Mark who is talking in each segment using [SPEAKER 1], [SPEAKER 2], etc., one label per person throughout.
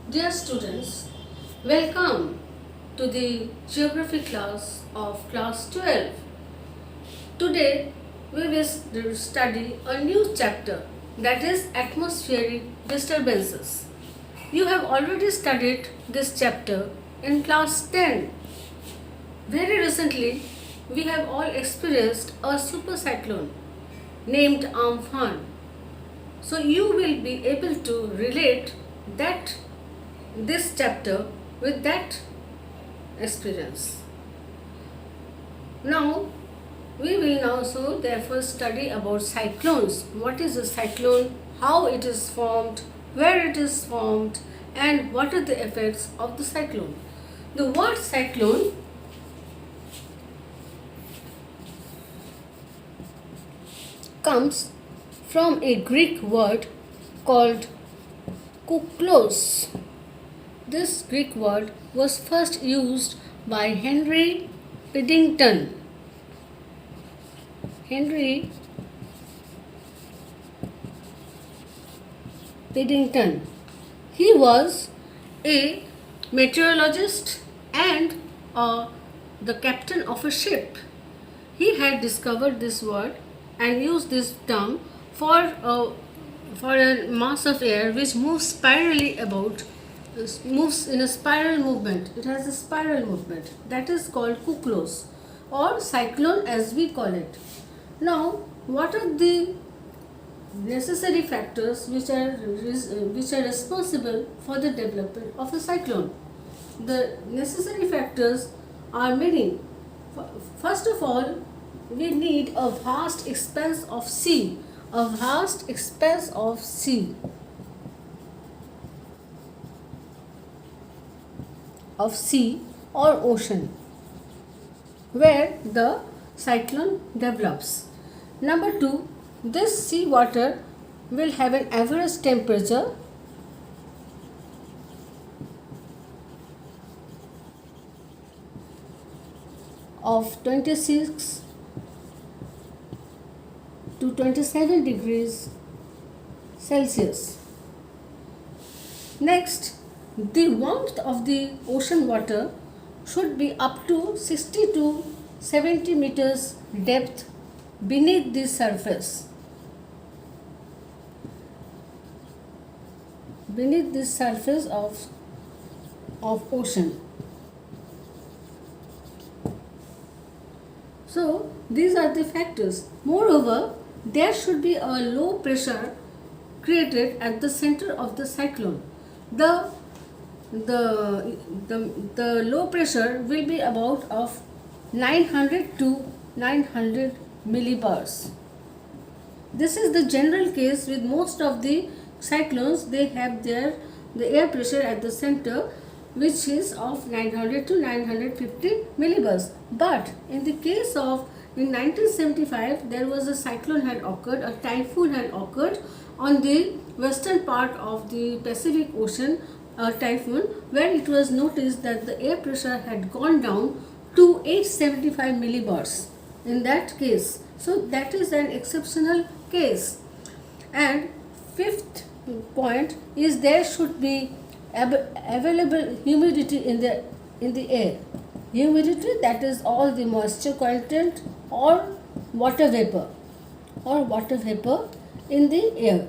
[SPEAKER 1] Dear students, welcome to the geography class of class 12. Today we will study a new chapter, that is atmospheric disturbances. You have already studied this chapter in class 10. Very recently we have all experienced a super cyclone named Amphan. So you will be able to relate that this chapter with that experience. Now we will now so therefore study about cyclones. What is a cyclone? How it is formed? Where it is formed? And what are the effects of the cyclone? The word cyclone comes from a Greek word called kuklos. This Greek word was first used by Henry Piddington. Henry Piddington. He was a meteorologist and the captain of a ship. He had discovered this word and used this term for a mass of air which moves spirally about, moves in a spiral movement. It has a spiral movement that is called kuklos or cyclone as we call it. Now, what are the necessary factors which are responsible for the development of a cyclone? The necessary factors are many. First of all, we need a vast expanse of sea, a vast expanse of sea or ocean where the cyclone develops. Number two, this sea water will have an average temperature of 26 to 27 degrees Celsius. Next, the warmth of the ocean water should be up to 60 to 70 meters depth beneath the surface. Beneath the surface of ocean. So these are the factors. Moreover, there should be a low pressure created at the center of the cyclone. The low pressure will be about of 900 to 900 millibars. This is the general case with most of the cyclones. They have the air pressure at the center which is of 900 to 950 millibars. But in the case of in 1975 there was a cyclone had occurred, a typhoon had occurred on the western part of the Pacific Ocean, a typhoon where it was noticed that the air pressure had gone down to 875 millibars in that case. So that is an exceptional case. And fifth point is there should be available humidity in the air. Humidity, that is all the moisture content or water vapor in the air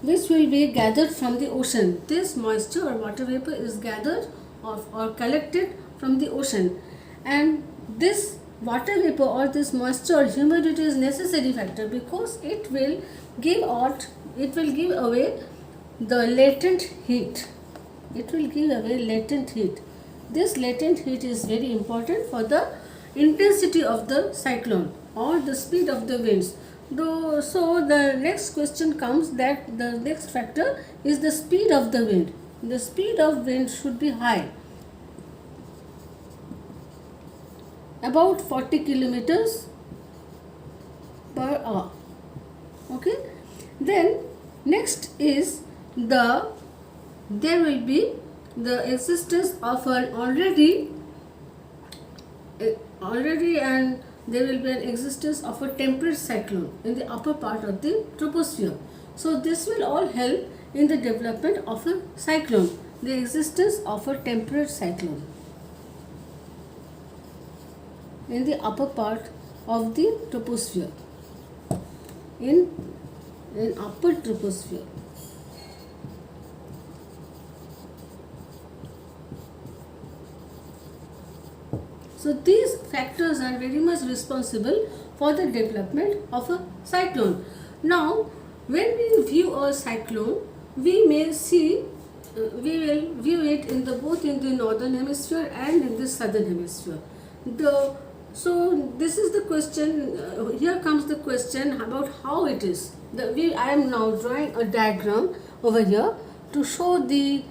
[SPEAKER 1] which will be gathered from the ocean. This moisture or water vapor is gathered or collected from the ocean, and this water vapor or this moisture or humidity is necessary factor because it will give away the latent heat. It will give away latent heat. This latent heat is very important for the intensity of the cyclone or the speed of the winds. So the next question comes that the next factor is the speed of the wind. The speed of wind should be high, about 40 kilometers per hour. Okay. Then next is there will be the existence of an already and there will be an existence of a temperate cyclone in the upper part of the troposphere. So this will all help in the development of a cyclone, the existence of a temperate cyclone in the upper part of the troposphere, in upper troposphere. So these factors are very much responsible for the development of a cyclone. Now, when we view a cyclone, we may see, we will view it in the both in the northern hemisphere and in the southern hemisphere. So this is the question. Here comes the question about how it is. I am now drawing a diagram over here to show the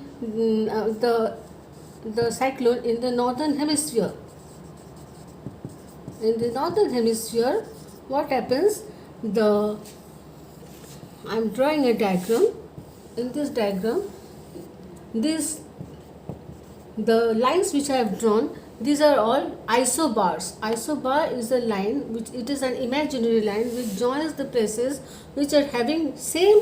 [SPEAKER 1] cyclone in the northern hemisphere. In the northern hemisphere, what happens? I am drawing a diagram. In this diagram, the lines which I have drawn, these are all isobars. Isobar is a line which it is an imaginary line which joins the places which are having same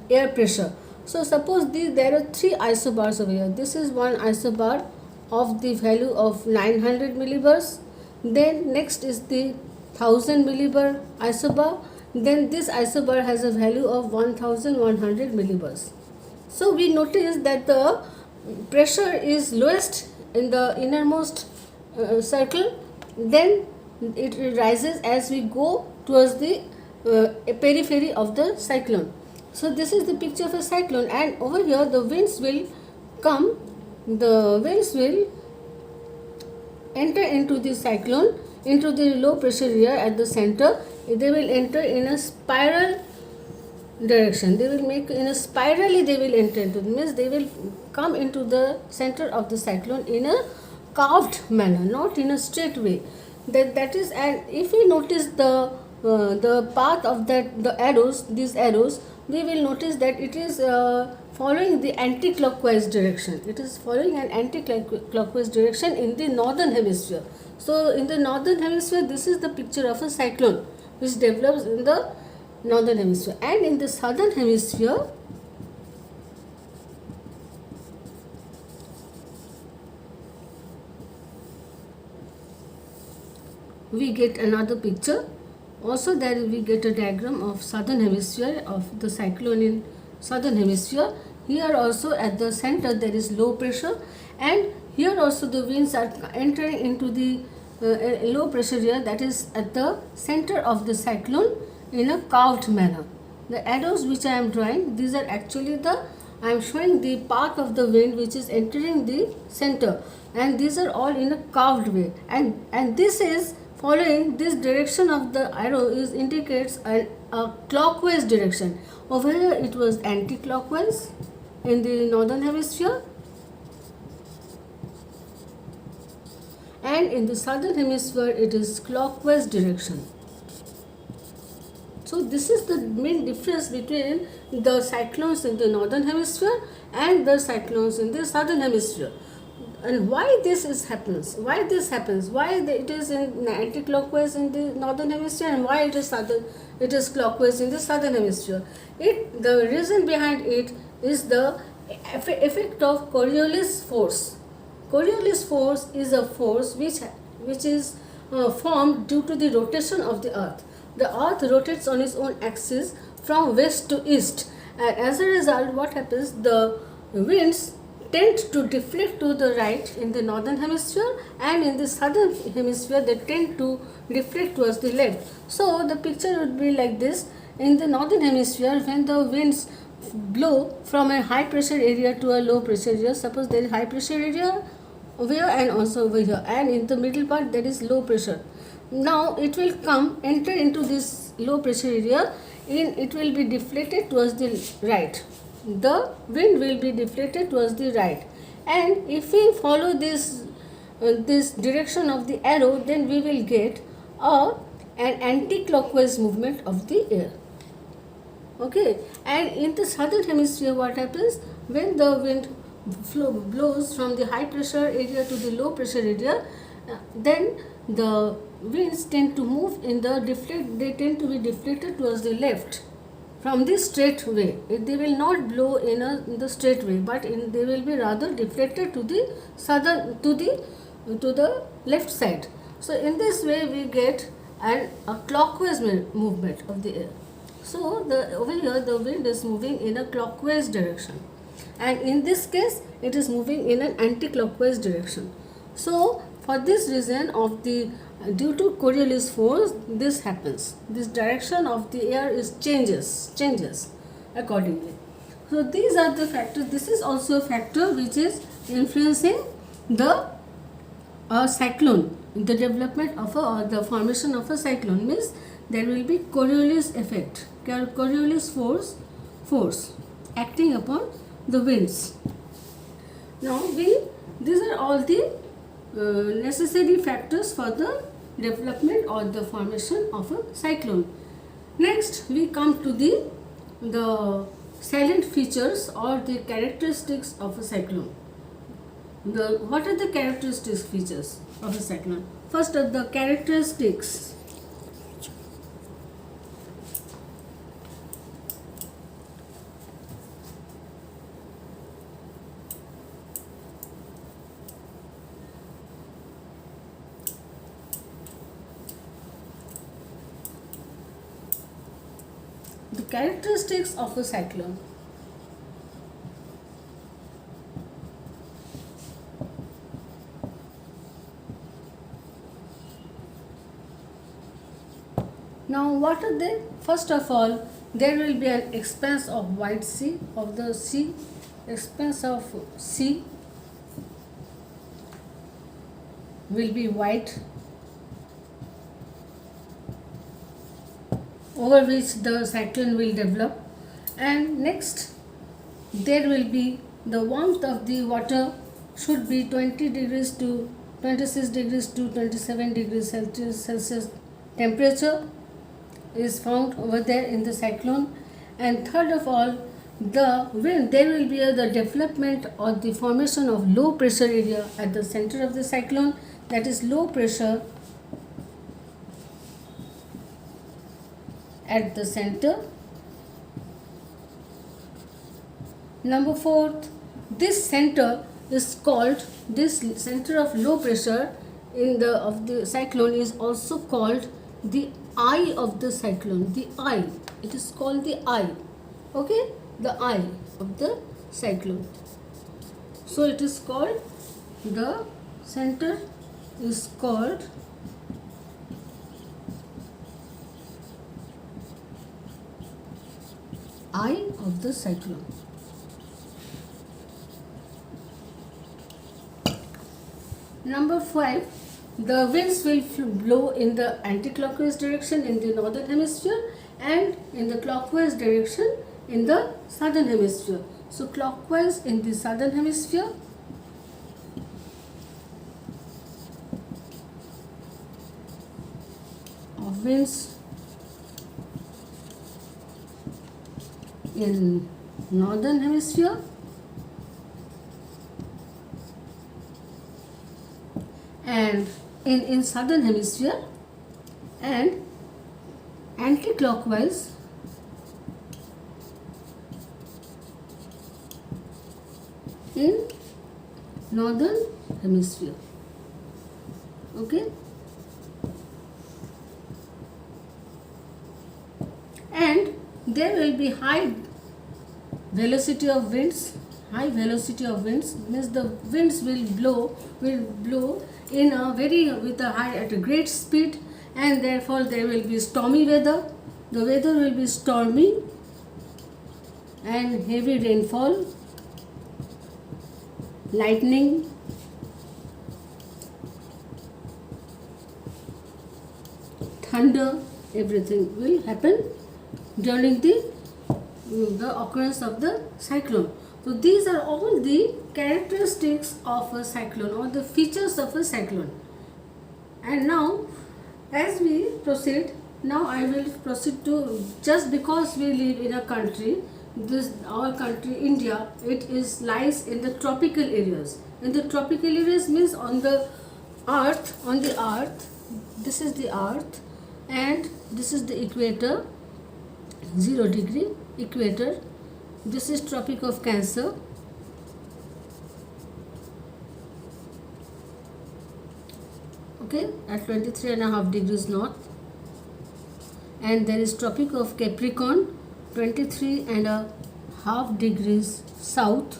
[SPEAKER 1] air pressure. So suppose there are three isobars over here. This is one isobar of the value of 900 millibars. Then next is the 1000 millibar isobar. Then this isobar has a value of 1100 millibars. So we notice that the pressure is lowest in the innermost circle, then it rises as we go towards the periphery of the cyclone. So this is the picture of a cyclone, and over here the winds will come, the winds will enter into the cyclone, into the low pressure area at the center. They will enter in a spiral direction. They will make in a spirally, they will enter into, means they will come into the center of the cyclone in a carved manner, not in a straight way. That is, and if we notice the path of the arrows, these arrows, we will notice that it is following the anti-clockwise direction. It is following an anti-clockwise direction in the northern hemisphere. So in the northern hemisphere, this is the picture of a cyclone which develops in the northern hemisphere. And in the southern hemisphere, we get another picture. Also there we get a diagram of southern hemisphere of the cyclone in southern hemisphere. Here also at the center there is low pressure, and here also the winds are entering into the low pressure area, that is at the center of the cyclone in a carved manner. The arrows which I am drawing, these are actually I am showing the path of the wind which is entering the center, and these are all in a carved way, and this is following this direction of the arrow indicates a clockwise direction. Over here it was anti-clockwise in the northern hemisphere, and in the southern hemisphere it is clockwise direction. So this is the main difference between the cyclones in the northern hemisphere and the cyclones in the southern hemisphere. And why this happens? Why this happens? Why it is in anti-clockwise in the northern hemisphere, and why it is clockwise in the southern hemisphere? The reason behind it is the effect of Coriolis force. Coriolis force is a force which is formed due to the rotation of the earth. The earth rotates on its own axis from west to east, and as a result what happens, the winds tend to deflect to the right in the northern hemisphere, and in the southern hemisphere they tend to deflect towards the left. So the picture would be like this. In the northern hemisphere, when the winds blow from a high pressure area to a low pressure area, suppose there is high pressure area over here and also over here, and in the middle part there is low pressure. Now it will enter into this low pressure area, it will be deflected towards the right. The wind will be deflected towards the right, and if we follow this direction of the arrow, then we will get an anti-clockwise movement of the air. Okay, and in the southern hemisphere what happens, when the wind blows from the high pressure area to the low pressure area, then the winds tend to move they tend to be deflected towards the left. from the straight way. They will not blow in the straight way, but they will be rather deflected to the southern, to the left side. So in this way we get a clockwise movement of the air. So over here the wind is moving in a clockwise direction, and in this case it is moving in an anti-clockwise direction. So for this reason of the due to Coriolis force, this happens. This direction of the air is changes accordingly. So these are the factors. This is also a factor which is influencing the cyclone, the development of or the formation of a cyclone. Means there will be Coriolis effect, Coriolis force acting upon the winds. Now these are all the necessary factors for the development or the formation of a cyclone. Next we come to the salient features or the characteristics of a cyclone. What are the characteristic features of a cyclone? First are the characteristics. The characteristics of a cyclone. Now what are they? First of all, there will be an expanse of wide sea, of the sea, expanse of sea will be wide, over which the cyclone will develop. And next there will be the warmth of the water should be 20 degrees to 26 degrees to 27 degrees Celsius temperature is found over there in the cyclone. And third of all, the wind, there will be the development or the formation of low pressure area at the center of the cyclone, that is low pressure at the center. Number 4, this center is called, this center of low pressure of the cyclone is also called the eye of the cyclone. The eye, it is called the eye. Okay, the eye of the cyclone. So it is called, the center is called eye of the cyclone. Number 5, the winds will blow in the anti-clockwise direction in the northern hemisphere and in the clockwise direction in the southern hemisphere. So clockwise in the southern hemisphere, of winds in northern hemisphere and in southern hemisphere, and anti-clockwise in northern hemisphere. Okay, and there will be high velocity of winds. High velocity of winds means the winds will blow in a at a great speed, and therefore there will be stormy weather. The weather will be stormy and heavy rainfall, lightning, thunder, everything will happen during the occurrence of the cyclone. So these are all the characteristics of a cyclone or the features of a cyclone. And now as we proceed, now I will proceed to, just because we live in a country, our country India, it is lies in the tropical areas. In the tropical areas means on the earth, this is the earth and this is the equator, 0 degree equator. This is Tropic of Cancer. Okay, at 23.5 degrees north. And there is Tropic of Capricorn, 23.5 degrees south.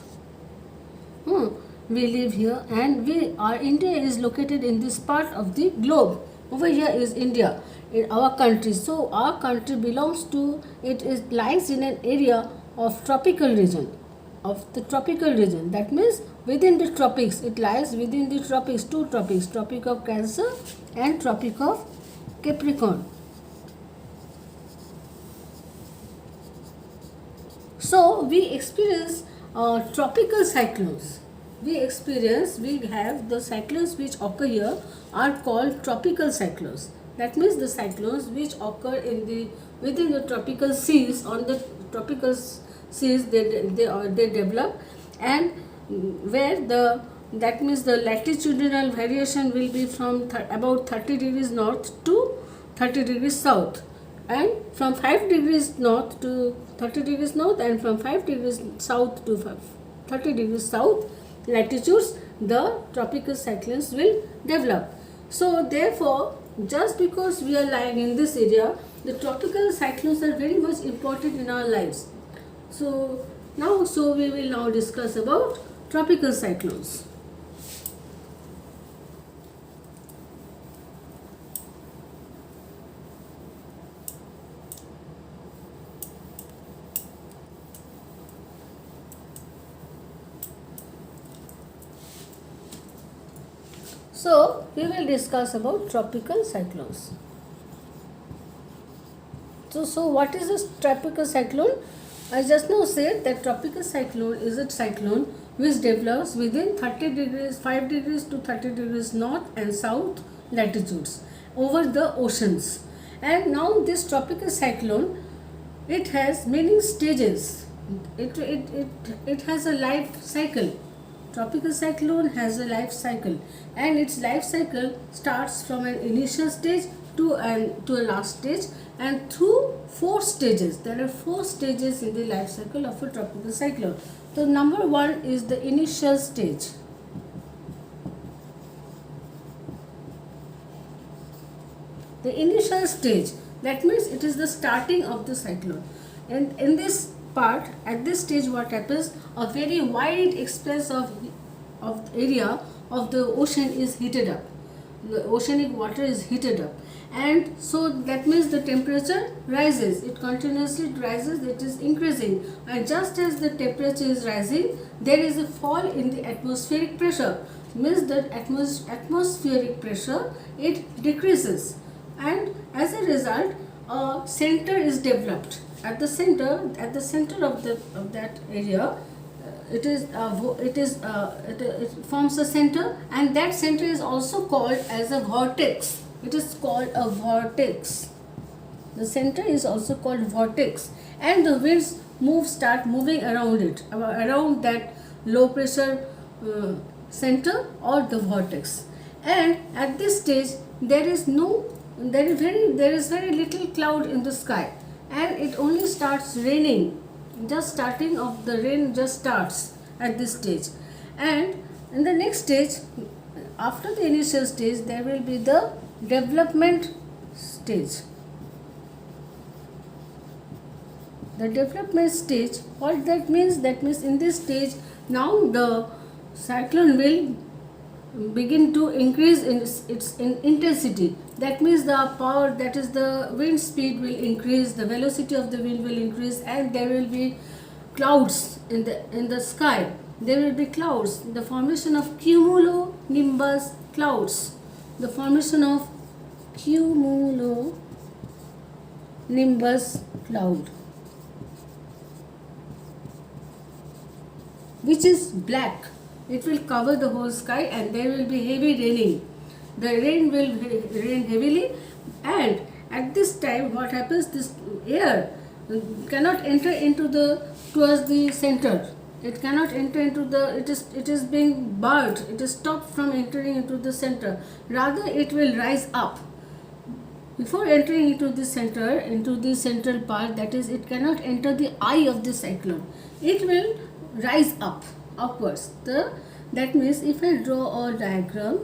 [SPEAKER 1] We live here, and our India is located in this part of the globe. Over here is India, in our country. So our country belongs to, it is lies in an area of tropical region, That means within the tropics, it lies within the tropics, two tropics, Tropic of Cancer and Tropic of Capricorn. So we experience tropical cyclones. We have the cyclones which occur here are called tropical cyclones. That means the cyclones which occur within the tropical seas, on the tropical seas, they develop, and where that means the latitudinal variation will be from about 30 degrees north to 30 degrees south, and from 5 degrees north to 30 degrees north, and from 5 degrees south to 30 degrees south latitudes, the tropical cyclones will develop. So therefore, just because we are lying in this area, the tropical cyclones are very much important in our lives. So we will now discuss about tropical cyclones. So we will discuss about tropical cyclones. So what is a tropical cyclone? I just now said that tropical cyclone is a cyclone which develops within 5 degrees to 30 degrees north and south latitudes over the oceans. And now this tropical cyclone, it has many stages. It has a life cycle. Tropical cyclone has a life cycle, and its life cycle starts from an initial stage to a last stage, and through 4 stages. There are 4 stages in the life cycle of a tropical cyclone. So number 1 is the initial stage. The initial stage, that means it is the starting of the cyclone. And in this part, at this stage, what happens? A very wide expanse of area of the ocean is heated up. The oceanic water is heated up, and so that means the temperature rises. It continuously rises. It is increasing, and just as the temperature is rising, there is a fall in the atmospheric pressure. Means that atmospheric pressure, it decreases, and as a result, a center is developed. At the center of that area, it forms a center, and that center is also called as a vortex. It is called a vortex. The center is also called vortex, and the winds start moving around around that low pressure center or the vortex. And at this stage, there is very little cloud in the sky, and it only starts raining. Just starting of the rain just starts at this stage, and in the next stage, after the initial stage, there will be the development stage. The development stage, what that means? That means in this stage, now the cyclone will begin to increase in its intensity. That means the power, that is the wind speed, will increase, the velocity of the wind will increase, and there will be clouds in the sky. There will be clouds, the formation of cumulonimbus clouds. The formation of cumulonimbus cloud, which is black. It will cover the whole sky, and there will be heavy raining. The rain will rain heavily, and at this time, what happens? This air cannot enter towards the center. It cannot enter into it is being barred. It is stopped from entering into the center. Rather, it will rise up. before entering into the center, into the central part, that is, it cannot enter the eye of the cyclone. It will rise up, upwards. That means if I draw a diagram,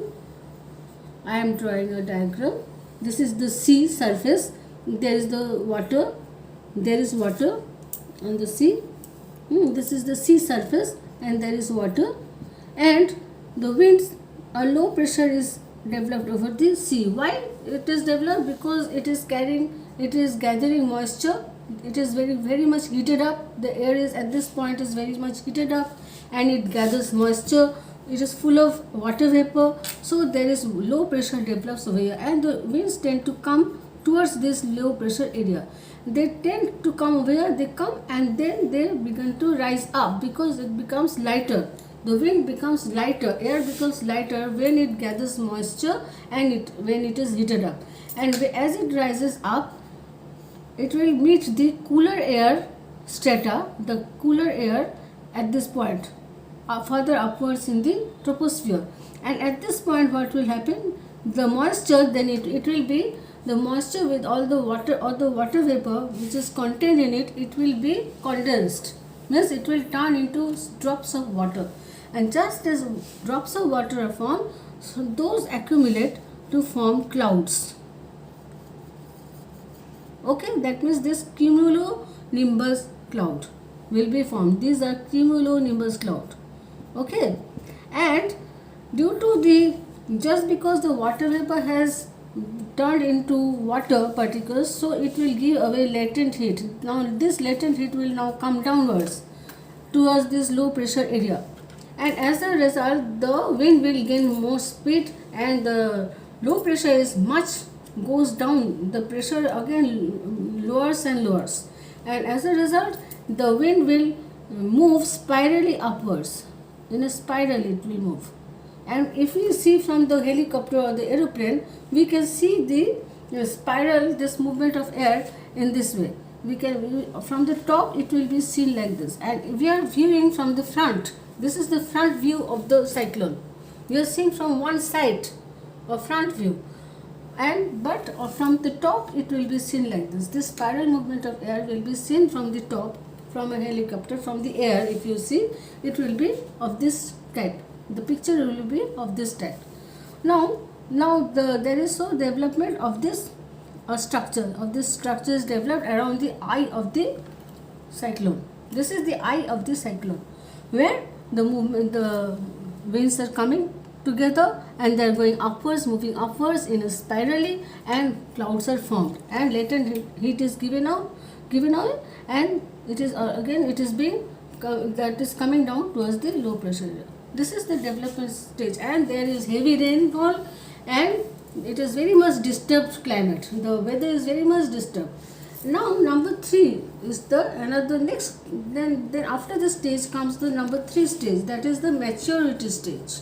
[SPEAKER 1] I am drawing a diagram. This is the sea surface. There is the water. There is water on the sea. This is the sea surface, and there is water. And the winds, a low pressure is developed over the sea. Why it is developed? Because it is gathering moisture. It is very much heated up. The air is at this point is very much heated up, and it gathers moisture. It is full of water vapor, so there is low pressure develops over here, and the winds tend to come towards this low pressure area. They tend to come over here, they come, and then they begin to rise up because it becomes lighter. The wind becomes lighter, air becomes lighter when it gathers moisture and when it is heated up. And as it rises up, it will meet the cooler air strata, the cooler air at this point, further upwards in the troposphere. And at this point, what will happen? The moisture, then it will be the moisture with all the water or the water vapor which is contained in it, it will be condensed. Means it will turn into drops of water. And just as drops of water are formed, so those accumulate to form clouds. Okay, that means this cumulonimbus cloud will be formed. These are cumulonimbus cloud. Okay, and due to just because the water vapor has turned into water particles, so it will give away latent heat. Now this latent heat will now come downwards towards this low pressure area, and as a result the wind will gain more speed, and the low pressure is much goes down. The pressure again lowers and lowers, and as a result the wind will move spirally upwards. In a spiral it will move. And if we see from the helicopter or the aeroplane, we can see the spiral, this movement of air in this way. From the top it will be seen like this, and we are viewing from the front. This is the front view of the cyclone. We are seeing from one side, or front view, but from the top it will be seen like this. This spiral movement of air will be seen from the top, from a helicopter, from the air. If you see, it will be of this type. The picture will be of this type. Now there is so development of this structure. Of this structure is developed around the eye of the cyclone. This is the eye of the cyclone, where the winds are coming together and they are going upwards, moving upwards in a spirally, and clouds are formed, and latent heat is given out, and it is that is coming down towards the low pressure area. This is the development stage, and there is heavy rainfall, and it is very much disturbed climate. The weather is very much disturbed. Now number 3 is then after this stage comes the number 3 stage, that is the maturity stage.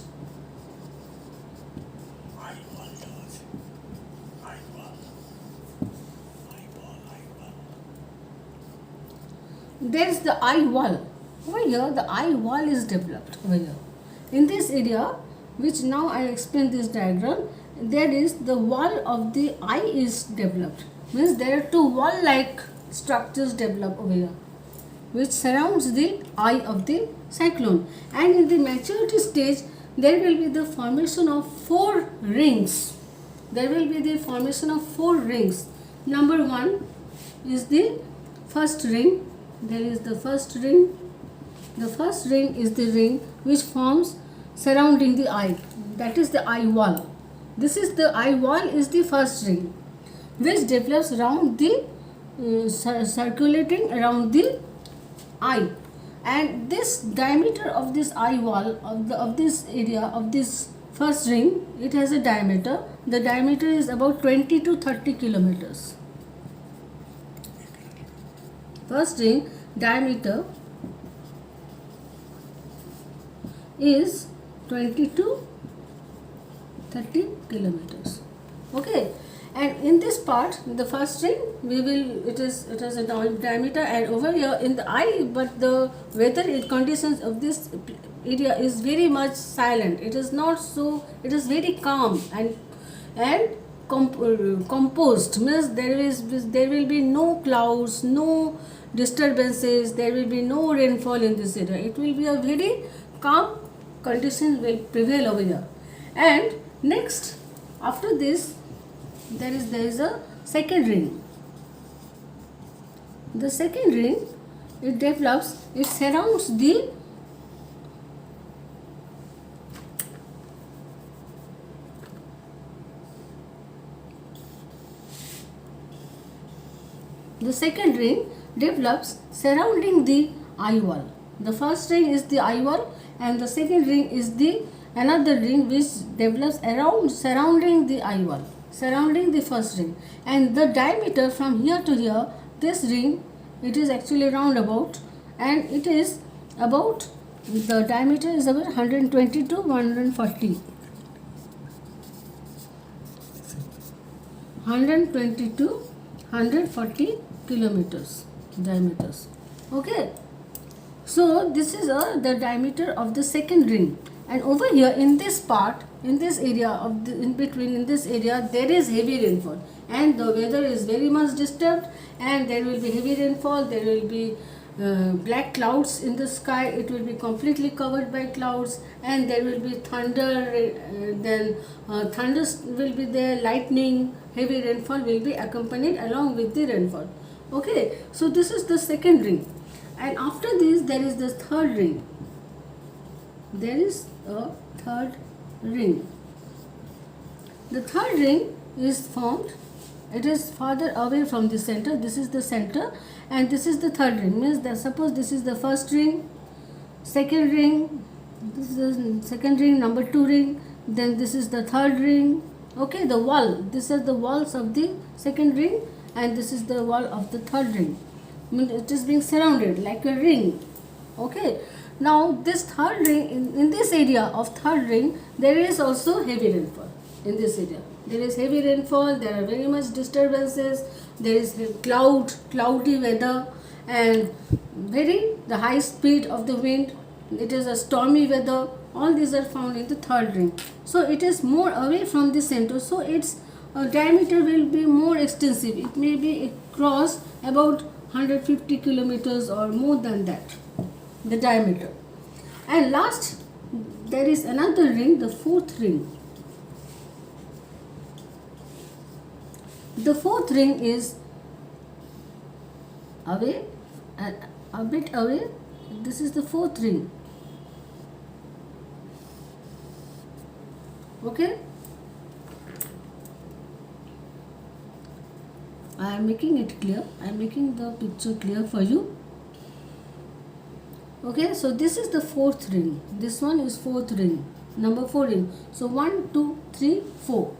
[SPEAKER 1] There is the eye wall. Over here, the eye wall is developed over here. In this area, which now I explain this diagram, there is the wall of the eye is developed. Means there are 2 wall-like structures developed over here, which surrounds the eye of the cyclone. And in the maturity stage, there will be the formation of 4 rings. There will be the formation of 4 rings. Number 1 is the first ring. There is the first ring. The first ring is the ring which forms surrounding the eye. That is the eye wall. This is the eye wall is the first ring, which develops around the circulating around the eye. And this diameter of this eye wall of this area of this first ring, it has a diameter. The diameter is about 20 to 30 kilometers. First ring diameter is 20 to 30 kilometers. Okay, and in this part, the first ring, it has a diameter, and over here in the eye, but the weather conditions of this area is very much silent. It is not so. It is very calm, and composed, means there will be no clouds, no disturbances, there will be no rainfall in this area. It will be a very calm condition will prevail over here. And next, after this, there is a second ring. The second ring, it develops, it surrounds the second ring develops surrounding the eye wall. The first ring is the eye wall, and the second ring is the another ring which develops around surrounding the eye wall, surrounding the first ring. And the diameter from here to here, this ring, it is actually roundabout, and it is about, the diameter is about 120 to 140. 120 to 140 kilometers diameters. Okay, so this is the diameter of the second ring. And over here in this part, in this area of the, in between, in this area, there is heavy rainfall, and the weather is very much disturbed, and there will be heavy rainfall, there will be black clouds in the sky, it will be completely covered by clouds, and there will be thunder, then thunders will be there, lightning, heavy rainfall will be accompanied along with the rainfall. Okay, so this is the second ring. And after this, there is the third ring. There is a third ring. The third ring is formed, it is farther away from the center. This is the center, and this is the third ring. Means that suppose this is the first ring, second ring, this is the second ring, number 2 ring, then this is the third ring. Okay, the wall, this is the walls of the second ring, and this is the wall of the third ring. Means it is being surrounded like a ring. Okay, now this third ring, in this area of third ring, there is also heavy rainfall. In this area there is heavy rainfall, there are very much disturbances, there is cloudy weather, and the high speed of the wind, it is a stormy weather. All these are found in the third ring. So it is more away from the center, so its diameter will be more extensive. It may be across about 150 kilometers or more than that, the diameter. And last, there is another ring, the fourth ring. The fourth ring is away, a bit away. This is the fourth ring. Okay, I am making it clear, I am making the picture clear for you. Okay, so this is the fourth ring, this one is fourth ring, number 4 ring. So 1 2 3 4.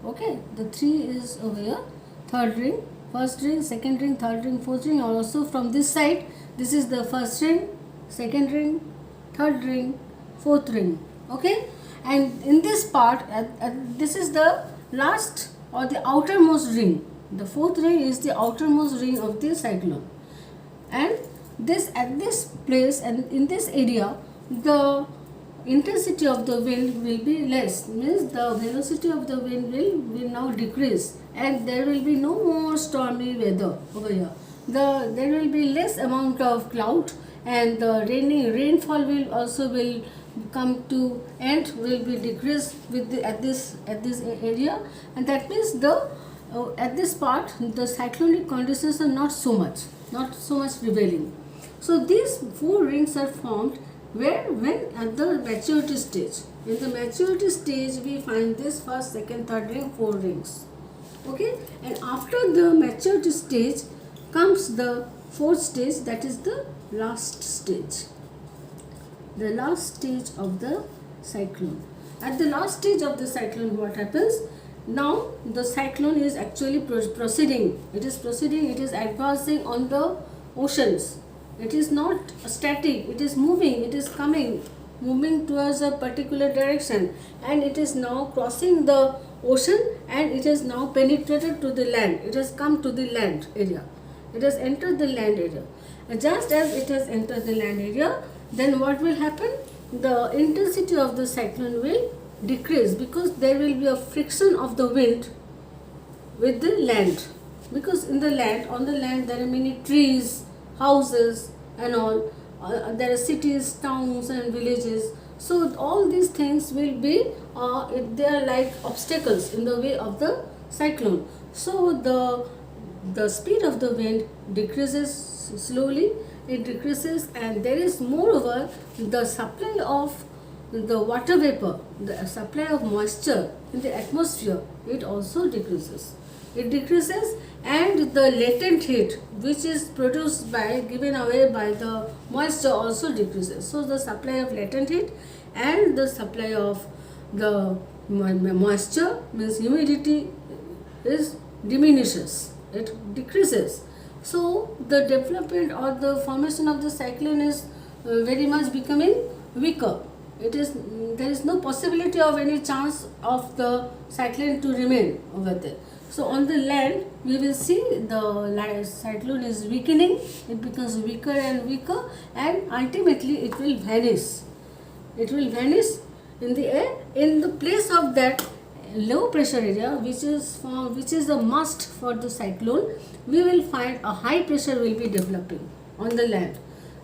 [SPEAKER 1] Okay, the 3 is over here, third ring, first ring, second ring, third ring, fourth ring. Also from this side, this is the first ring, second ring, third ring, fourth ring. Okay, and in this part, this is the last or the outermost ring. The fourth ring is the outermost ring of the cyclone, and this at this place and in this area, the intensity of the wind will be less. Means the velocity of the wind will now decrease, and there will be no more stormy weather over here. There will be less amount of cloud, and the rainfall will come to end, will be decreased with at this area, and that means at this part the cyclonic conditions are not so much prevailing. So these 4 rings are formed when at the maturity stage. In the maturity stage, we find this first, second, third ring, 4 rings. Okay, and after the maturity stage comes the 4th stage, that is the last stage. The last stage of the cyclone. At the last stage of the cyclone, what happens? Now the cyclone is actually proceeding. It is proceeding, it is advancing on the oceans. It is not static, it is moving, it is moving towards a particular direction, and it is now crossing the ocean, and it has now penetrated to the land. It has come to the land area. It has entered the land area. And just as it has entered the land area, then what will happen? The intensity of the cyclone will decrease, because there will be a friction of the wind with the land, because in the land, on the land there are many trees, houses and all. There are cities, towns and villages. So all these things will be they are like obstacles in the way of the cyclone. So the speed of the wind decreases slowly, it decreases, and there is moreover the supply of the water vapor, the supply of moisture in the atmosphere, it also decreases. It decreases, and the latent heat which is produced by, given away by the moisture, also decreases. So the supply of latent heat and the supply of the moisture, means humidity, is diminishes, it decreases. So the development or the formation of the cyclone is very much becoming weaker. It is, there is no possibility of any chance of the cyclone to remain over there. So on the land we will see the cyclone is weakening, it becomes weaker and weaker, and ultimately it will vanish. It will vanish in the air. In the place of that low pressure area, which is a must for the cyclone, we will find a high pressure will be developing on the land.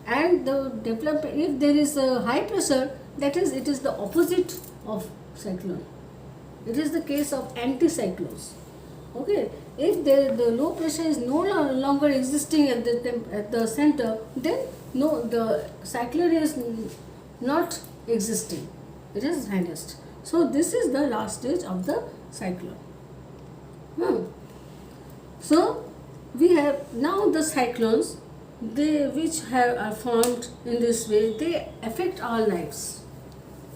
[SPEAKER 1] And the development, if there is a high pressure, that is, it is the opposite of cyclone. It is the case of anticyclones. Okay, if the low pressure is no longer existing at the center, then no, the cyclone is not existing, it is vanished. So this is the last stage of the cyclone. So we have now the cyclones, they which are formed in this way, they affect our lives.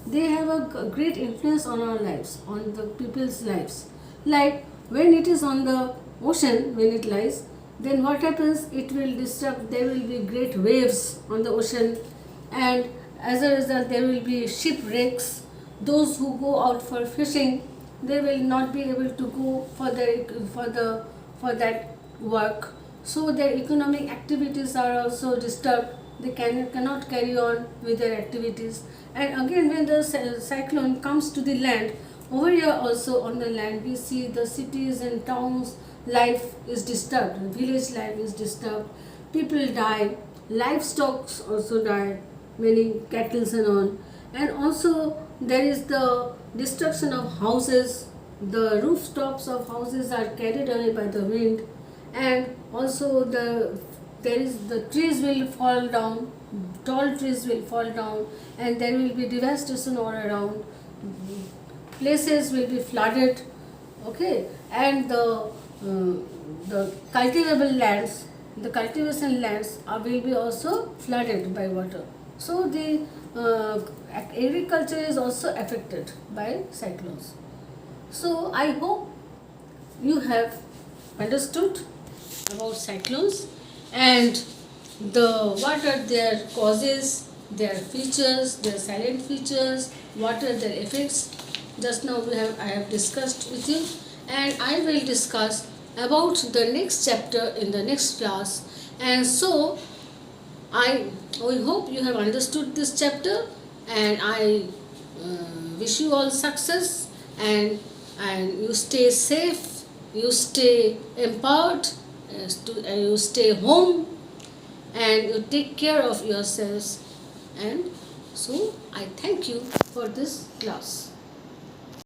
[SPEAKER 1] They have a great influence on our lives, on the people's lives. Like when it is on the ocean, when it lies, then what happens? It will disrupt, there will be great waves on the ocean, and as a result there will be shipwrecks. Those who go out for fishing, they will not be able to go for that work. So their economic activities are also disturbed. They cannot carry on with their activities. And again, when the cyclone comes to the land, over here also on the land we see the cities and towns life is disturbed, village life is disturbed, people die, livestock also die, many cattle and on, and also there is the destruction of houses, the rooftops of houses are carried away by the wind, and also the trees will fall down, tall trees will fall down, and there will be devastation all around, places will be flooded. Okay, and the cultivable lands, the cultivation lands will be also flooded by water. So the agriculture is also affected by cyclones. So I hope you have understood about cyclones and what are their causes, their features, their silent features, what are their effects. Just now I have discussed with you, and I will discuss about the next chapter in the next class. And so I hope you have understood this chapter, and I wish you all success, and you stay safe, you stay empowered, you stay home, and you take care of yourselves. And so I thank you for this class.